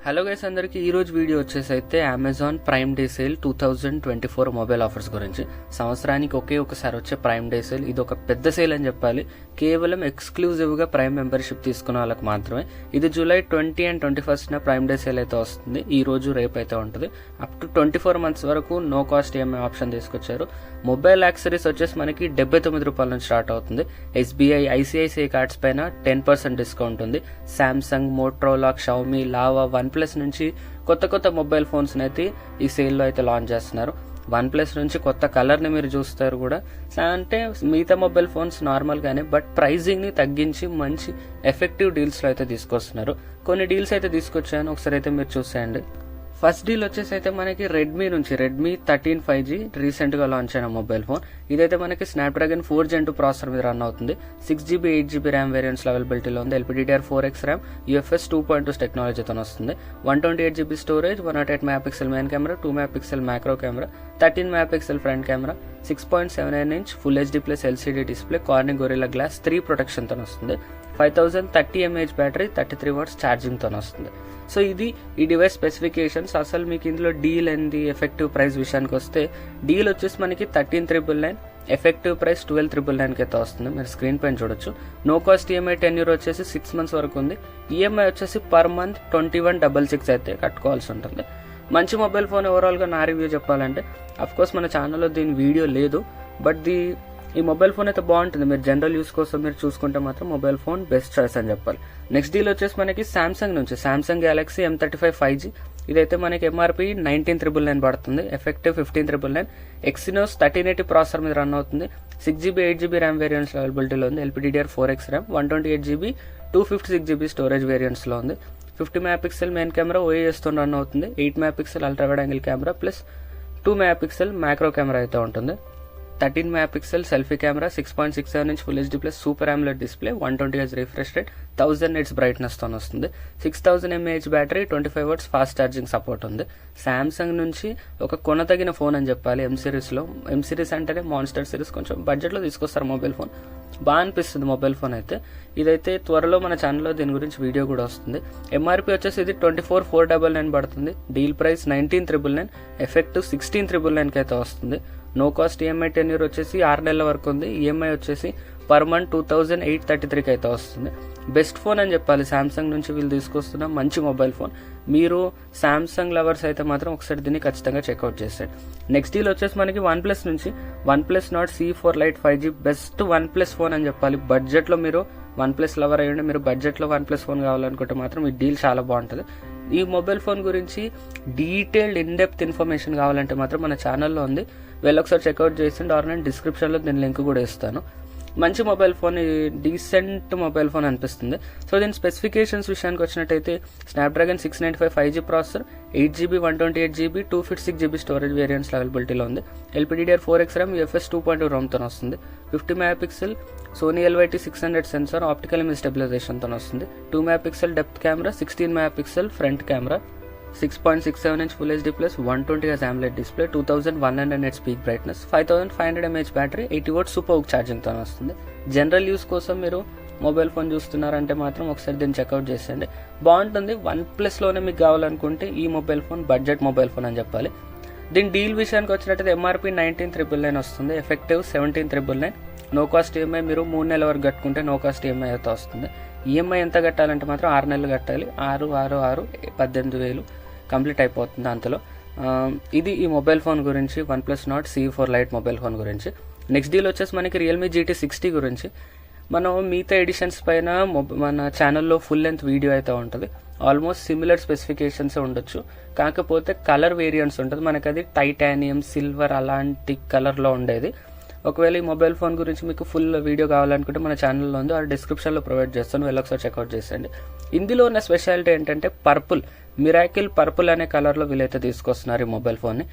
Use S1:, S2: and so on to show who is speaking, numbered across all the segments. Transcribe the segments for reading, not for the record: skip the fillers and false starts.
S1: Hello guys, అందరికీ ఈరోజు video వచ్చేసి అయితే Amazon prime day sale 2024 mobile offers గురించి. సంవత్సరానికి ఒకసారి వచ్చే ప్రైమ్ డే సేల్. ఇది ఒక పెద్ద సేల్ అని చెప్పాలి. కేవలం ఎక్స్క్లూజివ్గా ప్రైమ్ మెంబర్షిప్ తీసుకున్న వాళ్ళకి మాత్రమే. ఇది July 20 and 21 prime day sale అయితే వస్తుంది. ఈ రోజు రేపు అయితే ఉంటుంది. అప్ టు 24 months వరకు నో కాస్ట్ ఈఎంఐ ఆప్షన్ తీసుకొచ్చారు. మొబైల్ యాక్సరీస్ వచ్చేసి మనకి 79 రూపాయల నుంచి స్టార్ట్ అవుతుంది. ఎస్బీఐ, ఐసిఐసిఐ కార్డ్స్ పైన 10% డిస్కౌంట్ ఉంది. Samsung, Motorola, Xiaomi, Lava, OnePlus నుంచి కొత్త మొబైల్ ఫోన్స్ అయితే ఈ సేల్లో అయితే లాంచ్ చేస్తున్నారు. వన్ ప్లస్ నుంచి కొత్త కలర్ ని మీరు చూస్తారు కూడా. అంటే మిగతా మొబైల్ ఫోన్స్ నార్మల్ గానే, బట్ ప్రైజింగ్ ని తగ్గించి మంచి ఎఫెక్టివ్ డీల్స్ లో అయితే తీసుకొస్తున్నారు. కొన్ని డీల్స్ అయితే తీసుకొచ్చాను, ఒకసారి అయితే మీరు చూసేయండి. ఫస్ట్ డీల్ వచ్చేసి అయితే మనకి రెడ్మీ 13 5G రీసెంట్ గా లాంచ్ అయిన మొబైల్ ఫోన్. ఇదైతే మనకి స్నాప్డ్రాగన్ 4 Gen 2 ప్రాసెసర్ మీద రన్ అవుతుంది. 6GB 8GB ర్యామ్ వేరియంట్స్ అవైలబిలిటీలో ఉంది. LPDDR4X ర్యామ్, UFS 2.2 టెక్నాలజీతో వస్తుంది. 128GB storage, 108 MP main camera, 2 MP macro camera, 13 MP front camera, 6.79 inch full HD plus LCD display, Corning Gorilla glass 3 protection తో వస్తుంది. 5030 mAh battery, 33 watts charging తో వస్తుంది. So ఇది ఈ డివైస్ స్పెసిఫికేషన్స్. అసలు మీకు ఇందులో డీల్ ఏంది, ఎఫెక్టివ్ ప్రైస్ విషయానికి వస్తే, డీల్ వచ్చేసి మనకి 13,999, ఎఫెక్టివ్ ప్రైస్ 12,999 అయితే వస్తుంది. మీరు స్క్రీన్ పైన చూడొచ్చు. నో కాస్ట్ ఈఎంఐ టెన్యూర్ వచ్చేసి 6 months వరకు ఉంది. ఈఎంఐ వచ్చేసి పర్ మంత్ 21,666 అయితే కట్టుకోవాల్సి ఉంటుంది. మంచి మొబైల్ ఫోన్. ఓవరాల్ గా నా రివ్యూ చెప్పాలంటే, అఫ్ కోర్స్ మన ఛానల్లో దీని వీడియో లేదు, బట్ ఈ మొబైల్ ఫోన్ అయితే బాగుంటుంది. మీరు జనరల్ యూస్ కోసం మీరు చూసుకుంటే మాత్రం మొబైల్ ఫోన్ బెస్ట్ చాయిస్ అని చెప్పాలి. నెక్స్ట్ డీల్ వచ్చేసి మనకి సామ్సంగ్ నుంచి సామ్సంగ్ గెలాక్సీ M35 5G. ఇదైతే మనకి ఎంఆర్పి 19,999 పడుతుంది. ఎఫెక్టివ్ 15,999. ఎక్సినోస్ 1380 ప్రాసెసర్ మీద రన్ అవుతుంది. 6GB 8GB ర్యామ్ వేరియంట్స్ అవైలబిలిటీలో ఉంది. LPDDR4X RAM, 128GB 256GB storage variants లో ఉంది. 50 MP మెయిన్ కెమెరా OIS తో రన్ అవుతుంది. 8 MP ultra wide angle camera plus 2 MP macro camera అయితే ఉంటుంది. 13 MP selfie camera, 6.67 inch full HD plus super AMOLED display, 120Hz refresh rate, 1000 nits brightness తో వస్తుంది. 6000 mAh battery, 25 watts fast charging support ఉంది. Samsung నుంచి ఒక కొనతగిన phone అని చెప్పాలి. ఎం series అంటేనే మాన్స్టర్ సిరీస్. కొంచెం బడ్జెట్ లో తీసుకొస్తారు మొబైల్ ఫోన్. బాగా అనిపిస్తుంది మొబైల్ ఫోన్ అయితే. ఇదైతే త్వరలో మన ఛానల్లో దీని గురించి వీడియో కూడా వస్తుంది. ఎంఆర్పి వచ్చేసి ఇది 24,499 పడుతుంది. డీల్ ప్రైస్ 19,999, ఎఫెక్టివ్ 16,999 అయితే వస్తుంది. నో కాస్ట్ ఈఎంఐ టెన్యూర్ వచ్చేసి 6 నెలల వరకు ఉంది. ఈఎంఐ వచ్చేసి పర్ మంత్ 2,833 అయితే వస్తుంది. బెస్ట్ ఫోన్ అని చెప్పాలి. సామ్సంగ్ నుంచి వీళ్ళు తీసుకొస్తున్న మంచి మొబైల్ ఫోన్. మీరు సామ్సంగ్ లవర్స్ అయితే మాత్రం ఒకసారి దీన్ని ఖచ్చితంగా చెక్అవుట్ చేస్తారు. నెక్స్ట్ డీల్ వచ్చేసి మనకి వన్ ప్లస్ నుంచి OnePlus Nord C4 Lite 5G best one plus phone అని చెప్పాలి. బడ్జెట్ లో మీరు వన్ ప్లస్ లవర్ అయ్యండి, మీరు బడ్జెట్ లో వన్ ప్లస్ ఫోన్ కావాలనుకుంటే మాత్రం ఈ డీల్ చాలా బాగుంటుంది. ఈ మొబైల్ ఫోన్ గురించి డీటెయిల్డ్ ఇన్డెప్త్ ఇన్ఫర్మేషన్ కావాలంటే మాత్రం మన ఛానల్లో ఉంది, వెళ్ళి ఒకసారి చెక్అవుట్ చేసిండి. ఆర్ నేను డిస్క్రిప్షన్ లో దీని లింక్ కూడా ఇస్తాను. మంచి mobile phone, decent mobile phone అనిపిస్తుంది. సో దీని స్పెసిఫికేషన్స్ విషయానికి వచ్చినట్టయితే, Snapdragon 695 5G processor, 8GB 128GB 256GB storage variants అవైలబిలిటీలో ఉంది. LPDDR4X ర్యామ్, UFS 2.2 ROM తో వస్తుంది. 50 MP Sony LYT 600 sensor, optical image stabilization తో వస్తుంది. 2 MP depth camera, 16 MP front camera, 6.67 inch full HD plus 120Hz AMOLED display, 2100 nits peak brightness, 5500 mAh battery, 80 watts super charging తో వస్తుంది. General use కోసం మీరు mobile phone చూస్తున్నారంటే మాత్రం ఒకసారి దీన్ని checkout చేసేయండి. బాగుంటుంది. వన్ ప్లస్ లోనే మీకు కావాలనుకుంటే ఈ mobile phone budget mobile phone అని చెప్పాలి. దీని డీల్ విషయానికి వచ్చినట్టయితే ఎంఆర్పి 19,999 వస్తుంది. ఎఫెక్టివ్ 17,999. నో కాస్ట్ ఈఎంఐ మీరు 3 నెలల వరకు కట్టుకుంటే నో కాస్ట్ ఈఎంఐ అయితే వస్తుంది. ఈఎంఐ ఎంత కట్టాలంటే మాత్రం 6 నెలలు కట్టాలి. 18,000 కంప్లీట్ అయిపోతుంది అంతలో. ఇది ఈ మొబైల్ ఫోన్ గురించి, OnePlus Nord C4 Lite mobile phone గురించి. నెక్స్ట్ డీల్ వచ్చేసి మనకి Realme GT 60 గురించి. మనం మిగతా ఎడిషన్స్ పైన మన ఛానల్లో ఫుల్ లెంత్ వీడియో అయితే ఉంటుంది. ఆల్మోస్ట్ సిమిలర్ స్పెసిఫికేషన్స్ ఉండొచ్చు, కాకపోతే కలర్ వేరియంట్స్ ఉంటుంది. మనకి అది టైటానియం, సిల్వర్ అలాంటి కలర్ లో ఉండేది. ఒకవేళ ఈ మొబైల్ ఫోన్ గురించి మీకు ఫుల్ వీడియో కావాలనుకుంటే మన ఛానల్లో ఉంది, ఆ డిస్క్రిప్షన్ లో ప్రొవైడ్ చేస్తాను, వెళ్ళి ఒకసారి చెక్అవుట్ చేసేయండి. ఇందులో ఉన్న స్పెషాలిటీ ఏంటంటే పర్పుల్, మిరాకిల్ పర్పుల్ అనే కలర్ లో వీలైతే తీసుకొస్తున్నారు ఈ మొబైల్ ఫోన్ ని.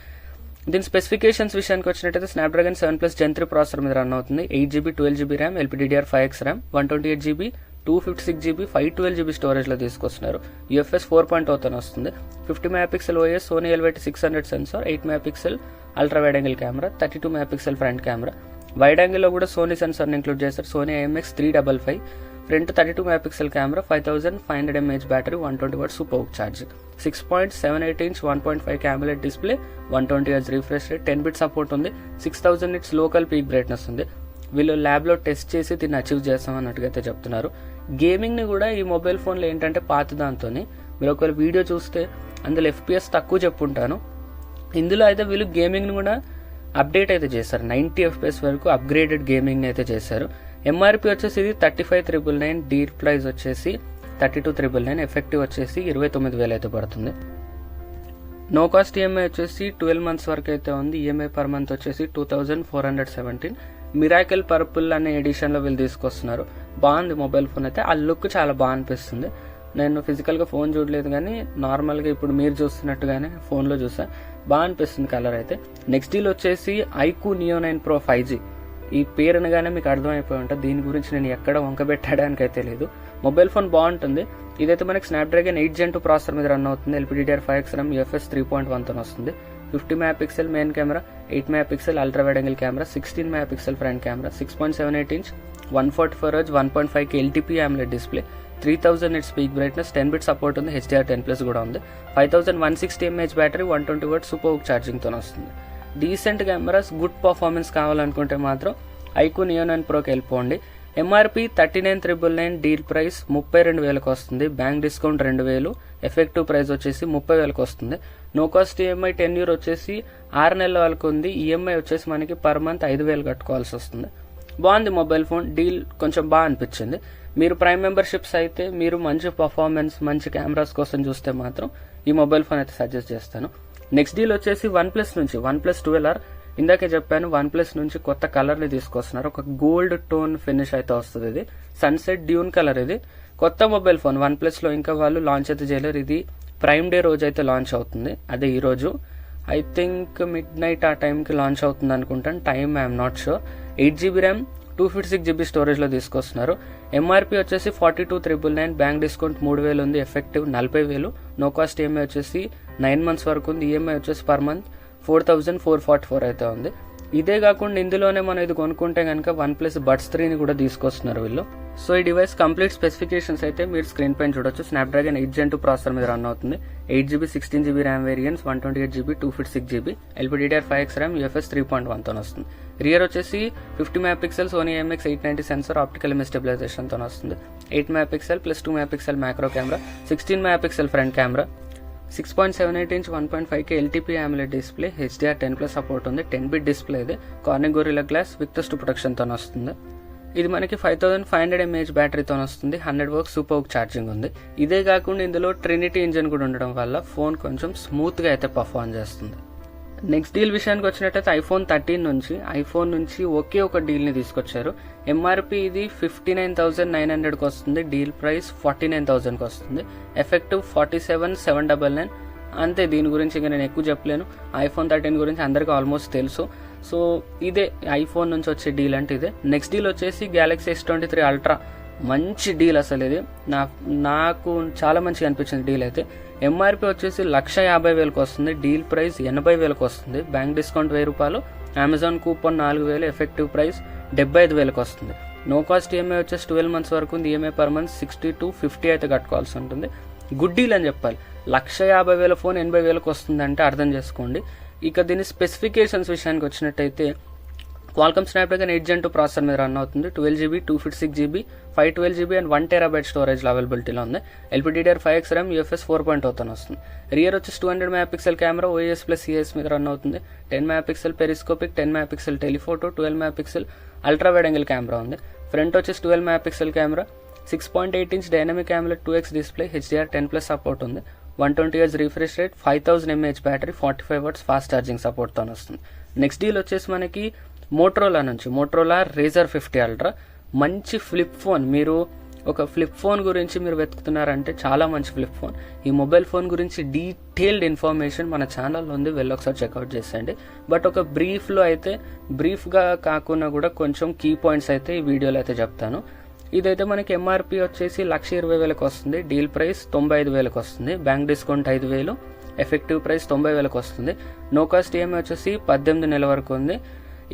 S1: దీని స్పెసిఫికేషన్స్ విషయానికి వచ్చినట్టయితే, స్నాప్డ్రాగన్ 7+ Gen 3 ప్రాసెసర్ మీద రన్ అవుతుంది. 8GB 12GB RAM, LPDDR5X RAM, 128GB 256GB 512GB storage లో తీసుకొస్తున్నారు. UFS 4.0 తో వస్తుంది. 50 MP OIS, Sony LYT 600 sensor, 8 MP ultra wide angle camera, 32 MP front camera. Wide angle లో కూడా సోనీ సెన్సార్ ని include చేస్తారు. Sony IMX 355 front 32 megapixel camera, 5500 mAh battery, 120 watts super charging, 6.78 inch 1.5 AMOLED display, 120 Hz refresh rate, 10 bit support ఉంది, 6000 nits local peak brightness ఉంది. వీళ్ళు ల్యాబ్లో test చేసి దీన్ని అచీవ్ చేస్తాం అన్నట్టుగా అయితే చెప్తున్నారు. గేమింగ్ని కూడా ఈ మొబైల్ ఫోన్లో ఏంటంటే పాత దాంతో మీరు ఒకవేళ వీడియో చూస్తే అందులో FPS తక్కువ చెప్పుంటాను. ఇందులో అయితే వీళ్ళు గేమింగ్ని కూడా అప్డేట్ అయితే చేశారు, 90 FPS వరకు అప్గ్రేడెడ్ గేమింగ్ని అయితే చేశారు. ఎంఆర్పి వచ్చేసి ఇది 35,999, డీల్ ప్రైస్ వచ్చేసి 32,999, ఎఫెక్టివ్ వచ్చేసి 29,000 అయితే పడుతుంది. నో కాస్ట్ ఈఎంఐ వచ్చేసి 12 months వరకు అయితే ఉంది. ఈఎంఐ పర్ మంత్ వచ్చేసి 2417. మిరాకిల్ పర్పుల్ అనే ఎడిషన్లో వీళ్ళు తీసుకొస్తున్నారు. బాగుంది మొబైల్ ఫోన్ అయితే, ఆ లుక్ చాలా బాగా అనిపిస్తుంది. నేను ఫిజికల్గా ఫోన్ చూడలేదు కానీ నార్మల్గా ఇప్పుడు మీరు చూస్తున్నట్టుగానే ఫోన్లో చూసా, బాగా అనిపిస్తుంది కలర్ అయితే. నెక్స్ట్ డీల్ వచ్చేసి ఐక్యూ నియో 9 Pro 5G. ఈ పేరు అనగానే మీకు అర్థమైపోయి ఉంటుంది, దీని గురించి నేను ఎక్కడ వంకబెట్టడానికి అయితే లేదు. మొబైల్ ఫోన్ బాగుంటుంది. ఇదైతే మనకి స్నాప్డ్రాగన్ 8 Gen 2 ప్రాసెసర్ మీద రన్ అవుతుంది. LPDDR5X RAM UFS 3.1తో వస్తుంది. 50 megapixel main camera, 8 megapixel ultra wide angle camera, 16 megapixel front camera, 6.78 inch 144 Hz 1.5K LTP AMOLED display, 3000 nits peak brightness, 10 bit support ఉంది, HDR10+ కూడా ఉంది, 5160 mAh బ్యాటరీ, 120 వాట్స్ సూపర్ ఛార్జింగ్తో వస్తుంది. Decent cameras, good performance కావాలనుకుంటే మాత్రం IQ neo 9 Proకి వెళ్ళిపోండి. MRP 39,999, deal price 32,000కి వస్తుంది, bank discount 2,000, effective price వచ్చేసి 30,000కి వస్తుంది. నో కాస్ట్ ఈఎంఐ 10 year వచ్చేసి 6 నెలల వరకు ఉంది. ఈఎంఐ వచ్చేసి మనకి పర్ మంత్ 5,000 కట్టుకోవాల్సి వస్తుంది. బాగుంది మొబైల్ ఫోన్, డీల్ కొంచెం బాగా అనిపించింది. మీరు ప్రైమ్ మెంబర్షిప్స్ అయితే మీరు మంచి పర్ఫార్మెన్స్, మంచి కెమెరాస్ కోసం చూస్తే మాత్రం ఈ మొబైల్ ఫోన్ అయితే సజెస్ట్ చేస్తాను. నెక్స్ట్ డీల్ వచ్చేసి OnePlus నుంచి OnePlus 12R. ఇందాకే చెప్పాను, OnePlus నుంచి కొత్త కలర్ని తీసుకొస్తున్నారు. ఒక గోల్డ్ టోన్ ఫినిష్ అయితే వస్తుంది. ఇది సన్సెట్ డ్యూన్ కలర్. ఇది కొత్త మొబైల్ ఫోన్ OnePlusలో ఇంకా వాళ్ళు లాంచ్ అయితే చేయలేరు. ఇది ప్రైమ్ డే రోజు అయితే లాంచ్ అవుతుంది, అదే ఈ రోజు. ఐ థింక్ midnight ఆ టైంకి లాంచ్ అవుతుంది అనుకుంటాను, time I'm not sure. 8GB RAM 256GB స్టోరేజ్లో తీసుకొస్తున్నారు. ఎంఆర్పి వచ్చేసి 42,999, బ్యాంక్ డిస్కౌంట్ 3,000 ఉంది, ఎఫెక్టివ్ 40,000. నో కాస్ట్ ఈఎంఐ వచ్చేసి 9 months వరకు ఉంది. ఈఎంఐ వచ్చేసి పర్ మంత్ 4,444 అయితే ఉంది. ఇదే కాకుండా ఇందులోనే మనం ఇది కొనుక్కుంటే కనుక OnePlus Buds 3ని కూడా తీసుకొస్తున్నారు వీళ్ళు. సో ఈ డివైస్ కంప్లీట్ స్పెసిఫికేషన్స్ అయితే మీరు స్క్రీన్ పైన చూడొచ్చు. స్నాప్డ్రాగన్ 8 Gen 2 ప్రాసెసర్ మీద రన్ అవుతుంది. 8GB 16GB RAM variants, 128GB 256GB, LPDDR5X RAM UFS 3.1తో వస్తుంది. రియర్ వచ్చేసి 50 megapixel Sony IMX890 sensor, optical image స్టెబిలైజేషన్తో వస్తుంది. 8 megapixel plus 2 megapixel macro camera, 16 megapixel front camera, 6.78 inch 1.5K LTP AMOLED display, HDR10+ support ఉంది, 10 bit display. ఇది Corning Gorilla glass with dust ప్రొటెక్షన్తో వస్తుంది. ఇది మనకి 5500 mAh బ్యాటరీతో వస్తుంది, 100 W సూపర్ ఛార్జింగ్ ఉంది. ఇదే కాకుండా ఇందులో ట్రినిటీ ఇంజిన్ కూడా ఉండడం వల్ల ఫోన్ కొంచెం స్మూత్గా అయితే పర్ఫార్మ్ చేస్తుంది. నెక్స్ట్ డీల్ విషయానికి వచ్చినట్టయితే ఐఫోన్ 13 నుంచి ఒకే ఒక డీల్ని తీసుకొచ్చారు. ఎంఆర్పి ఇది 59,900కి వస్తుంది, డీల్ ప్రైస్ 49,000కి వస్తుంది, ఎఫెక్టివ్ 47,799. అంతే, దీని గురించి ఇంకా నేను ఎక్కువ చెప్పలేను. ఐఫోన్ 13 గురించి అందరికీ ఆల్మోస్ట్ తెలుసు. సో ఇదే ఐఫోన్ నుంచి వచ్చే డీల్ అంటే ఇదే. నెక్స్ట్ డీల్ వచ్చేసి Galaxy S23 Ultra. మంచి డీల్ అసలు ఇది, నాకు చాలా మంచిగా అనిపించింది డీల్ అయితే. ఎంఆర్పి వచ్చేసి 150,000కి వస్తుంది, డీల్ ప్రైస్ 80,000కి వస్తుంది, బ్యాంక్ డిస్కౌంట్ 1,000 రూపాయలు, అమెజాన్ కూపన్ 4,000, ఎఫెక్టివ్ ప్రైస్ 75,000కి వస్తుంది. నో కాస్ట్ ఈఎంఐ వచ్చేసి 12 months వరకు ఉంది. ఈఎంఐ పర్ మంత్ 60 to 50 అయితే కట్టుకోవాల్సి ఉంటుంది. గుడ్ డీల్ అని చెప్పాలి. 150,000 ఫోన్ 80,000కి వస్తుందంటే అర్థం చేసుకోండి. ఇక దీని స్పెసిఫికేషన్స్ విషయానికి వచ్చినట్టయితే క్వాల్కమ్ స్నాప్డ్రాగన్ 8 Gen 2 ప్రాసెసర్ మీద రన్ అవుతుంది. 12GB 256GB 512GB and 1TB storage అవైలబిలిటీలో ఉంది. LPDDR5X RAM UFS 4.0తో వస్తుంది. రియర్ వచ్చేసి 200 మెగాపిక్సెల్ కెమెరా OIS+CIS మీద రన్ అవుతుంది. 10 megapixel periscopic, 10 megapixel telephoto, 12 megapixel ultra wide angle camera ఉంది. ఫ్రంట్ వచ్చేసి 12 megapixel camera, 6.8 inch dynamic AMOLED 2X display, HDR10+ support ఉంది, 120 Hz refresh rate, 5000 mAh battery, 45 watts fast charging సపోర్ట్తో వస్తుంది. Next deal వచ్చేసి మనకి Motorola నుంచి Motorola Razr 50 Ultra. మంచి flip phone. మీరు ఒక ఫ్లిప్ ఫోన్ గురించి మీరు వెతుకుతున్నారంటే చాలా మంచి ఫ్లిప్ ఫోన్. ఈ మొబైల్ ఫోన్ గురించి డీటెయిల్డ్ ఇన్ఫర్మేషన్ మన ఛానల్లో ఉంది, వెళ్ళి ఒకసారి చెక్అవుట్ చేసేయండి. బట్ ఒక బ్రీఫ్లో అయితే, బ్రీఫ్గా కాకుండా కూడా కొంచెం కీ పాయింట్స్ అయితే ఈ వీడియోలో అయితే చెప్తాను. ఇదైతే మనకి ఎంఆర్పి వచ్చేసి 120,000కి వస్తుంది, డీల్ ప్రైస్ 95,000కి వస్తుంది, బ్యాంక్ డిస్కౌంట్ 5,000, ఎఫెక్టివ్ ప్రైస్ 90,000కి వస్తుంది. నో కాస్ట్ ఈఎంఐ వచ్చేసి 18 నెలల వరకు ఉంది.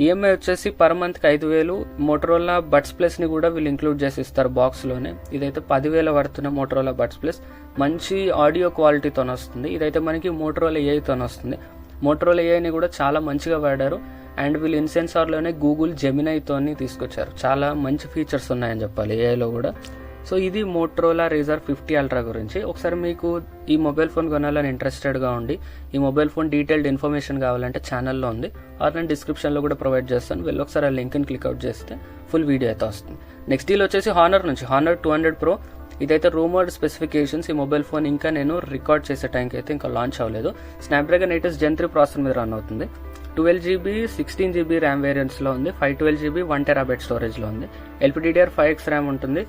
S1: ఈఎంఐ వచ్చేసి పర్ మంత్కి 5,000. మోటరోలా బడ్స్ ప్లస్ని కూడా వీళ్ళు ఇంక్లూడ్ చేసి ఇస్తారు బాక్స్లోనే. ఇదైతే 10,000 పడుతున్న మోటరోలా బడ్స్ ప్లస్, మంచి ఆడియో క్వాలిటీతో వస్తుంది. ఇదైతే మనకి మోటరోలా ఏఐతో వస్తుంది. మోటరోలా ఏఐని కూడా చాలా మంచిగా వాడారు. అండ్ వీళ్ళు ఇన్సెన్సార్లోనే గూగుల్ జెమినైతోని తీసుకొచ్చారు. చాలా మంచి ఫీచర్స్ ఉన్నాయని చెప్పాలి ఏఐలో కూడా. సో ఇది మోటరోలా Razr 50 Ultra గురించి. ఒకసారి మీకు ఈ మొబైల్ ఫోన్ కొనాలని ఇంట్రెస్టెడ్గా ఉండి ఈ మొబైల్ ఫోన్ డీటెయిల్డ్ ఇన్ఫర్మేషన్ కావాలంటే ఛానల్లో ఉంది, ఆర్ నేను డిస్క్రిప్షన్లో కూడా ప్రొవైడ్ చేస్తాను. వెళ్ళి ఒకసారి ఆ లింక్ని క్లిక్అవుట్ చేస్తే ఫుల్ వీడియో అయితే వస్తుంది. నెక్స్ట్ డీల్ వచ్చేసి హానర్ నుంచి హానర్ 200 Pro. ఇదైతే రూమర్డ్ స్పెసిఫికేషన్స్. ఈ మొబైల్ ఫోన్ ఇంకా నేను రికార్డ్ చేసే టైంకి అయితే ఇంకా లాంచ్ అవ్వలేదు. స్నాప్డ్రాగన్ 8 Gen 3 ప్రాసెసర్ మీద రన్ అవుతుంది. 12GB 16GB ర్యామ్ వేరియంట్స్లో ఉంది. 512GB 1TB స్టోరేజ్లో ఉంది. LPDDR5X ర్యామ్ ఉంటుంది.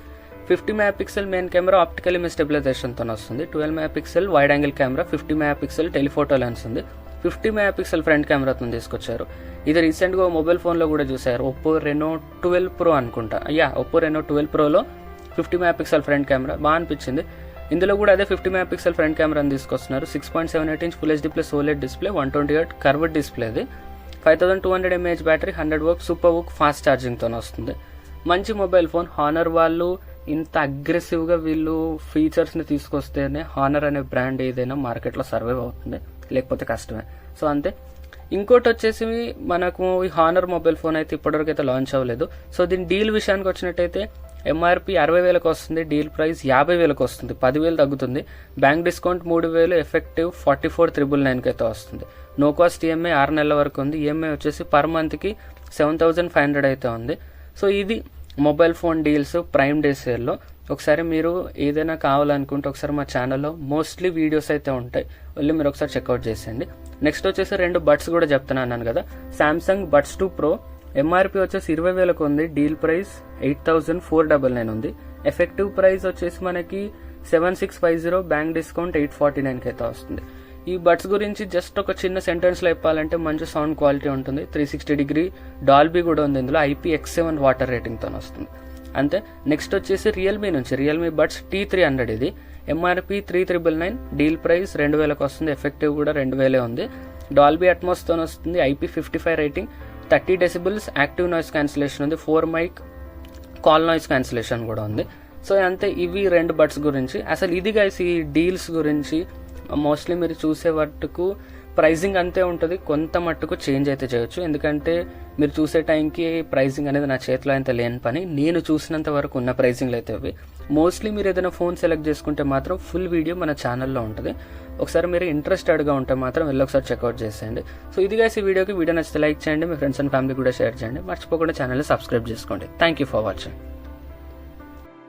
S1: 50 MP main camera optical image స్టెబిలైజేషన్తో వస్తుంది. 12 MP wide angle camera, 50 MP telephoto lens ఉంది. 50 MP ఫ్రంట్ కెమెరాతో తీసుకొచ్చారు. ఇది రీసెంట్గా మొబైల్ ఫోన్లో కూడా చూసారు, ఒప్పో రెనో 12 Pro అనుకుంటా. Oppo Reno 12 Proలో 50 MP front camera బాగా అనిపించింది. ఇందులో కూడా అదే 50 MP ఫ్రంట్ కెమెరాని తీసుకొస్తున్నారు. 6.78 inch full HD plus OLED display, 120Hz curved display. అది 5200 mAh battery, 100 W super VOOC fast ఛార్జింగ్తో వస్తుంది. మంచి మొబైల్ ఫోన్. హానర్ వాళ్ళు ఇంత అగ్రెసివ్గా వీళ్ళు ఫీచర్స్ని తీసుకొస్తేనే హానర్ అనే బ్రాండ్ ఏదైనా మార్కెట్లో సర్వైవ్ అవుతుంది, లేకపోతే కష్టమే. సో అంతే. ఇంకోటి వచ్చేసి మనకు ఈ హానర్ మొబైల్ ఫోన్ అయితే ఇప్పటివరకు అయితే లాంచ్ అవ్వలేదు. సో దీని డీల్ విషయానికి వచ్చినట్టయితే MRP 60,000 వస్తుంది, డీల్ ప్రైస్ 50,000 వస్తుంది, 10,000 తగ్గుతుంది. బ్యాంక్ డిస్కౌంట్ 3,000, ఎఫెక్టివ్ 44,999 అయితే వస్తుంది. నో కాస్ట్ ఈఎంఐ 6 నెలల వరకు ఉంది. ఈఎంఐ వచ్చేసి పర్ మంత్కి 7,500 అయితే ఉంది. సో ఇది mobile phone deals prime day సేల్లో. ఒకసారి మీరు ఏదైనా కావాలనుకుంటే ఒకసారి మా ఛానల్లో మోస్ట్లీ వీడియోస్ అయితే ఉంటాయి, వెళ్ళి మీరు ఒకసారి చెక్అవుట్ చేసేయండి. నెక్స్ట్ వచ్చేసి 2 బడ్స్ కూడా చెప్తున్నాను కదా. సామ్సంగ్ బడ్స్ 2 Pro MRP వచ్చేసి 20,000 ఉంది, డీల్ ప్రైస్ 8,499 ఉంది. ఎఫెక్టివ్ ప్రైస్ వచ్చేసి మనకి 7,650, బ్యాంక్ డిస్కౌంట్ 849 అయితే వస్తుంది. ఈ బడ్స్ గురించి జస్ట్ ఒక చిన్న సెంటెన్స్లో చెప్పాలంటే మంచి సౌండ్ క్వాలిటీ ఉంటుంది. 360° డాల్బీ కూడా ఉంది ఇందులో. IPX7 వాటర్ రేటింగ్తో వస్తుంది అంతే. నెక్స్ట్ వచ్చేసి రియల్మీ నుంచి రియల్మీ బడ్స్ T300. ఇది MRP 3,999, డీల్ ప్రైస్ 2,000 వస్తుంది. ఎఫెక్టివ్ కూడా 2,000 ఉంది. డాల్బీ అట్మాస్తో వస్తుంది. IP55 rating, 30 decibels active noise cancellation ఉంది. 4 mic కాల్ నాయిస్ క్యాన్సిలేషన్ కూడా ఉంది. సో అంతే. ఇవి 2 బడ్స్ గురించి. అసలు ఇది గైస్ ఈ డీల్స్ గురించి మోస్ట్లీ మీరు చూసే మట్టుకు ప్రైజింగ్ అంతే ఉంటుంది, కొంత మట్టుకు చేంజ్ అయితే చేయొచ్చు. ఎందుకంటే మీరు చూసే టైంకి ప్రైజింగ్ అనేది నా చేతిలో అయితే లేని పని. నేను చూసినంత వరకు ఉన్న ప్రైజింగ్లు అయితే అవి. మోస్ట్లీ మీరు ఏదైనా ఫోన్ సెలెక్ట్ చేసుకుంటే మాత్రం ఫుల్ వీడియో మన ఛానల్లో ఉంటుంది. ఒకసారి మీరు ఇంట్రెస్టెడ్గా ఉంటే మాత్రం వెళ్ళి ఒకసారి చెక్అవుట్ చేసేయండి. సో ఇది గైస్ ఈ వీడియో నచ్చితే లైక్ చేయండి, మీ ఫ్రెండ్స్ అండ్ ఫ్యామిలీ కూడా షేర్ చేయండి. మర్చిపోకుండా ఛానల్ని సబ్స్క్రైబ్ చేసుకోండి. Thank you for watching.